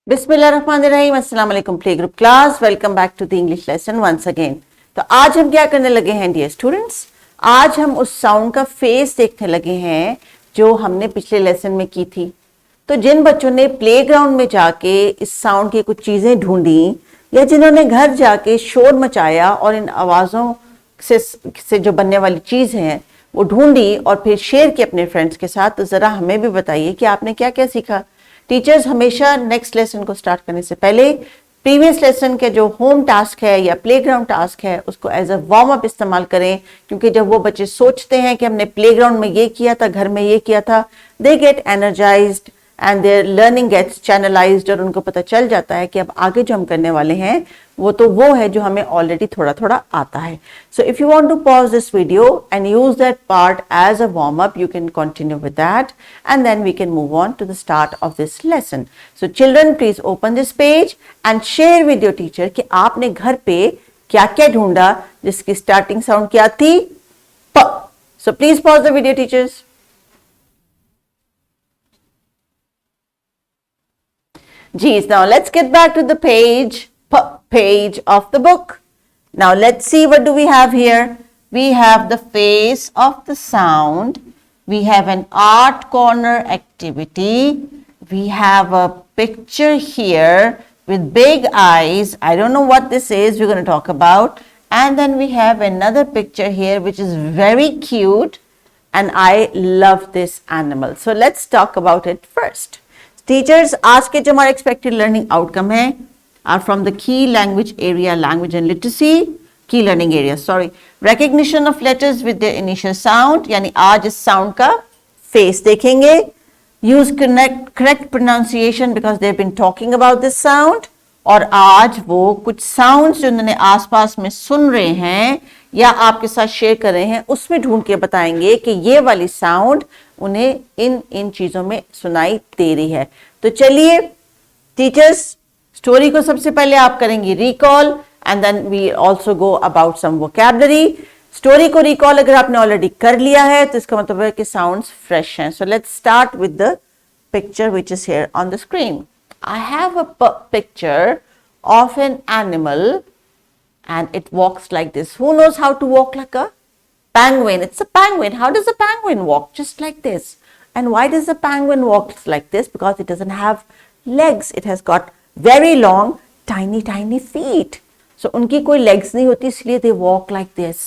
बिस्मिल्लाहिर्रहमानिर्रहीम, अस्सलाम वालेकुम playgroup class, welcome back to the English lesson once again. तो आज हम क्या करने लगे हैं डियर स्टूडेंट्स, आज हम उस साउंड का फेस देखने लगे हैं जो हमने पिछले लेसन में की थी। तो जिन बच्चों ने प्लेग्राउंड में जाके इस साउंड की कुछ चीजें ढूंढी या जिन्होंने घर जाके शोर मचाया और इन आवाजों से जो बनने वाली चीज है वो ढूंढी और फिर शेयर की अपने फ्रेंड्स के साथ, तो जरा हमें भी बताइए कि आपने क्या क्या सीखा। टीचर्स हमेशा नेक्स्ट लेसन को स्टार्ट करने से पहले प्रीवियस लेसन के जो होम टास्क है या प्लेग्राउंड टास्क है उसको एज अ वार्म अप इस्तेमाल करें, क्योंकि जब वो बच्चे सोचते हैं कि हमने प्लेग्राउंड में ये किया था, घर में ये किया था, they get energised and their learning gets channelised, और उनको पता चल जाता है कि अब आगे जो हम करने वाले हैं वो है जो हमें ऑलरेडी थोड़ा थोड़ा आता है। So if you want to pause this video and use that part as a warm up, you can continue with that and then we can move on to the start of this lesson. So children please open this page and share with your teacher कि आपने घर पे क्या क्या ढूंढा जिसकी starting sound क्या थी, प। So please pause the video teachers. Geez, now let's get back to the page of the book. Now let's see, what do we have here? We have the face of the sound. We have an art corner activity. We have a picture here with big eyes. I don't know what this is, we're going to talk about. And then we have another picture here which is very cute, and I love this animal. So let's talk about it first. Teachers, आज के जो हमारे expected learning outcome है are from the की language area, language and literacy की learning area, sorry, recognition of letters with the initial sound, यानी आज इस साउंड का फेस देखेंगे, use correct pronunciation because they have been talking about this sound, और आज वो कुछ साउंड्स जो उन्होंने आसपास में सुन रहे हैं या आपके साथ शेयर कर रहे हैं उसमें ढूंढ के बताएंगे कि ये वाली साउंड उन्हें इन चीजों में सुनाई दे रही है। तो चलिए टीचर्स, स्टोरी को सबसे पहले आप करेंगे recall and then we also go about some vocabulary. Story को रिकॉल अगर आपने ऑलरेडी कर लिया है तो इसका मतलब है कि साउंड्स फ्रेश हैं। So let's start with the picture which is here on the screen. I have a picture of an animal and it walks like this. Who knows how to walk like a penguin? It's a penguin. How does a penguin walk? Just like this. And why does a penguin walk like this? Because it doesn't have legs. It has got very long, tiny feet. So उनकी कोई legs नहीं होती, इसलिए they walk like this.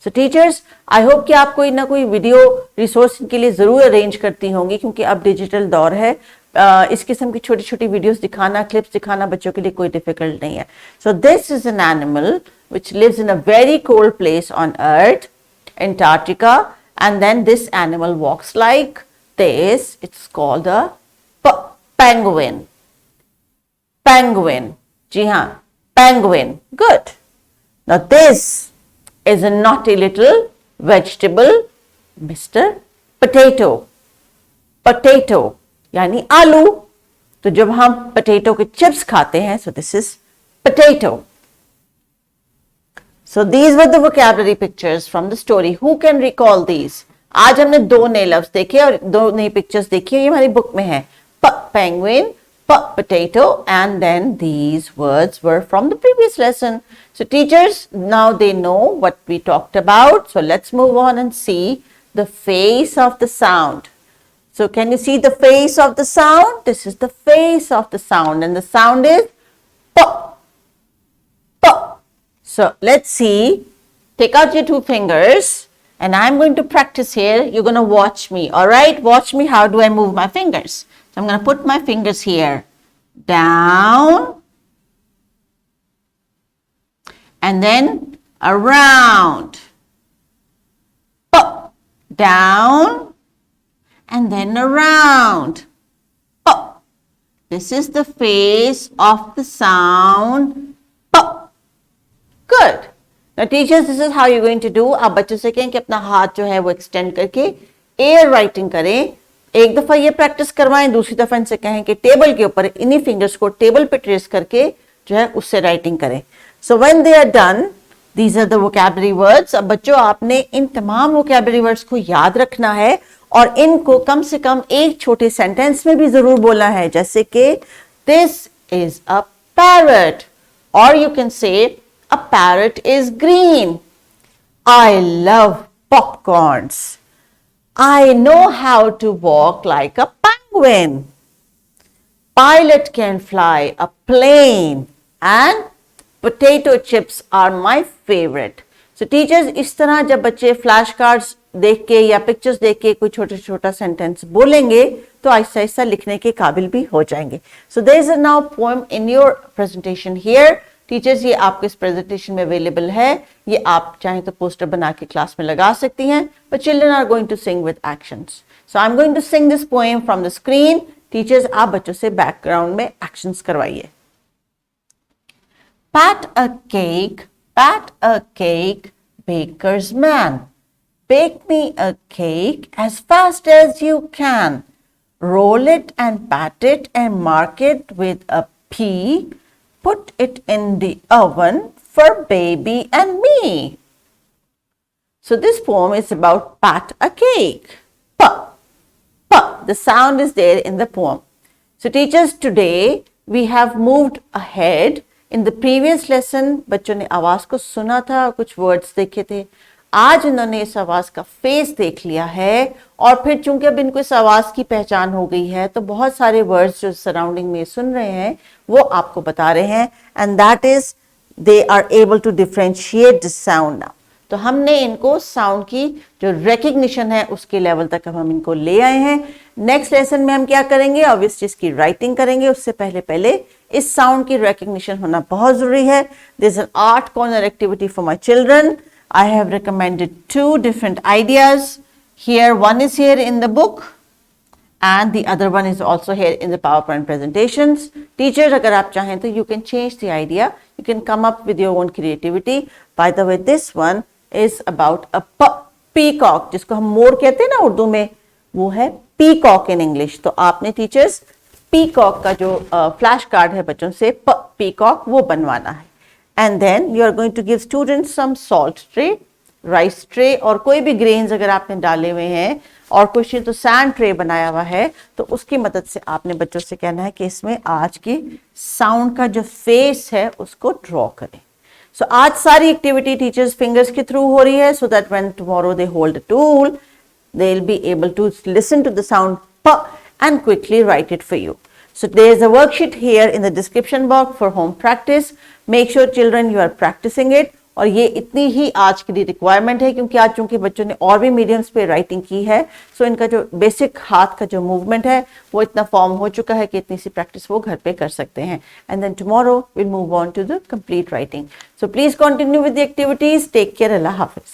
So teachers, I hope कि आप कोई ना कोई वीडियो रिसोर्स के लिए जरूर अरेंज करती होंगी, क्योंकि अब डिजिटल दौर है। इस किस्म की छोटी छोटी वीडियोस दिखाना, क्लिप्स दिखाना बच्चों के लिए कोई डिफिकल्ट नहीं है। So this is an animal which lives in a very cold place on earth, Antarctica, and then this animal walks like this. It's called a penguin. Penguin. जी हाँ, penguin. Good. Now this is a naughty little vegetable, Mr. Potato. Potato यानी आलू। तो जब हम potato के chips खाते हैं, so this is potato. So these were the vocabulary pictures from the story. Who can recall these? आज हमने दो नए लफ्ज देखे और दो नई पिक्चर्स देखी, ये हमारी बुक में है। Penguin, potato, and then these words were from the previous lesson. So teachers, now they know what we talked about. So let's move on and see the face of the sound. So can you see the face of the sound? This is the face of the sound, and the sound is p. So let's see. Take out your two fingers and I'm going to practice here. You're going to watch me. All right? Watch me. How do I move my fingers? So I'm going to put my fingers here. Down. And then around. Up. Down. And then around. Up. This is the face of the sound. Good. Now teachers, this is how you're going to do. आप बच्चों से कहें कि अपना हाथ जो है वो एक्सटेंड करके एयर राइटिंग करें। एक दफा ये प्रैक्टिस करवाएं, दूसरी दफा इनसे कहें कि टेबल के ऊपर इन्हीं फिंगर्स को टेबल पे ट्रेस करके जो है उससे राइटिंग करें। So when they are done, these are the vocabulary words. अब बच्चों आपने इन तमाम vocabulary words को याद रखना है और इनको कम से कम एक छोटे सेंटेंस में भी जरूर बोलना है, जैसे कि this is a parrot. Or you can say, a parrot is green. I love popcorns. I know how to walk like a penguin. Pilot can fly a plane and potato chips are my favorite. So teachers, इस तरह जब बच्चे flash cards देख के या pictures देख के कोई छोटा छोटा सेंटेंस बोलेंगे तो आहिस्ता आहिस्ता लिखने के काबिल भी हो जाएंगे. So there is a now poem in your presentation here. Teachers, ये आपके इस प्रेजेंटेशन में अवेलेबल है. ये आप चाहें तो पोस्टर बना के क्लास में लगा सकती हैं. But children are going to sing with actions. So I'm going to sing this poem from the screen. Teachers, आप बच्चों से बैकग्राउंड में एक्शंस करवाइए. Pat a cake, baker's man. Bake me a cake as fast as you can. Roll it and pat it and mark it with a P. Put it in the oven for baby and me. So this poem is about pat a cake. The sound is there in the poem. So teachers, today we have moved ahead. In the previous lesson, बच्चों ने आवाज को सुना था, कुछ words देखे थे. आज इन्होंने इस आवाज का फेस देख लिया है और फिर चूंकि अब इनको इस आवाज की पहचान हो गई है तो बहुत सारे वर्ड्स जो सराउंडिंग में सुन रहे हैं वो आपको बता रहे हैं. And that is they are able to differentiate the sound now. तो हमने इनको साउंड की जो रिकग्निशन है उसके लेवल तक अब हम इनको ले आए हैं. नेक्स्ट लेसन में हम क्या करेंगे, ऑब्वियसली इसकी राइटिंग करेंगे. उससे पहले इस साउंड की रिकग्निशन होना बहुत जरूरी है. This is an art corner activity for my children. I have recommended 2 different ideas. Here, one is here in the book and the other one is also here in the PowerPoint presentations. Teachers, agar aap chahen to you can change the idea. You can come up with your own creativity. By the way, this one is about a peacock, जिसको हम मोर कहते हैं ना उर्दू में, वो है peacock in English. तो आपने teachers peacock का जो फ्लैश कार्ड है बच्चों से peacock वो बनवाना है. And then you are going to give students some salt tray, rice tray और कोई भी grains अगर आपने डाले हुए हैं और कुछ तो sand tray बनाया हुआ है तो उसकी मदद से आपने बच्चों से कहना है कि इसमें आज की sound का जो face है उसको draw करें. So आज सारी एक्टिविटी टीचर्स फिंगर्स के थ्रू हो रही है so that when tomorrow they hold a tool, they'll be able to listen to the sound p and quickly write it for you. So there is a worksheet here in the description box for home practice. Make sure children you are practicing it. और ये इतनी ही आज के लिए requirement है क्योंकि आज चूंकि बच्चों ने और भी मीडियम्स पे राइटिंग की है सो इनका जो बेसिक हाथ का जो मूवमेंट है वो इतना फॉर्म हो चुका है कि इतनी सी प्रैक्टिस वो घर पे कर सकते हैं. And then tomorrow will move on to the complete writing. So please continue with the activities. Take care. अल्लाह हाफिज.